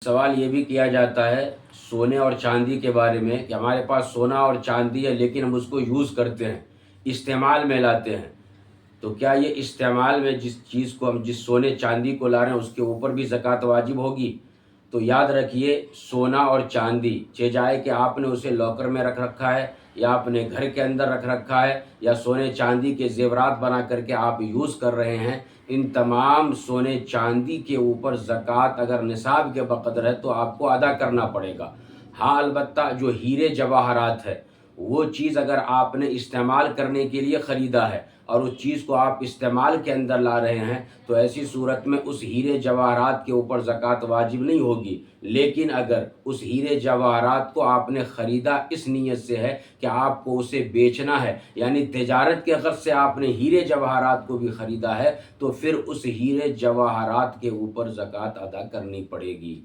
سوال یہ بھی کیا جاتا ہے سونے اور چاندی کے بارے میں کہ ہمارے پاس سونا اور چاندی ہے لیکن ہم اس کو یوز کرتے ہیں، استعمال میں لاتے ہیں، تو کیا یہ استعمال میں جس چیز کو ہم جس سونے چاندی کو لا رہے ہیں اس کے اوپر بھی زکوٰۃ واجب ہوگی؟ تو یاد رکھیے سونا اور چاندی چاہے کہ آپ نے اسے لاکر میں رکھ رکھا ہے یا اپنے گھر کے اندر رکھ رکھا ہے یا سونے چاندی کے زیورات بنا کر کے آپ یوز کر رہے ہیں، ان تمام سونے چاندی کے اوپر زکوٰۃ اگر نصاب کے بقدر ہے تو آپ کو ادا کرنا پڑے گا۔ ہاں البتہ جو ہیرے جواہرات ہے وہ چیز اگر آپ نے استعمال کرنے کے لیے خریدا ہے اور اس چیز کو آپ استعمال کے اندر لا رہے ہیں تو ایسی صورت میں اس ہیرے جواہرات کے اوپر زکوٰۃ واجب نہیں ہوگی، لیکن اگر اس ہیرے جواہرات کو آپ نے خریدا اس نیت سے ہے کہ آپ کو اسے بیچنا ہے، یعنی تجارت کے غرض سے آپ نے ہیرے جواہرات کو بھی خریدا ہے، تو پھر اس ہیرے جواہرات کے اوپر زکوٰۃ ادا کرنی پڑے گی۔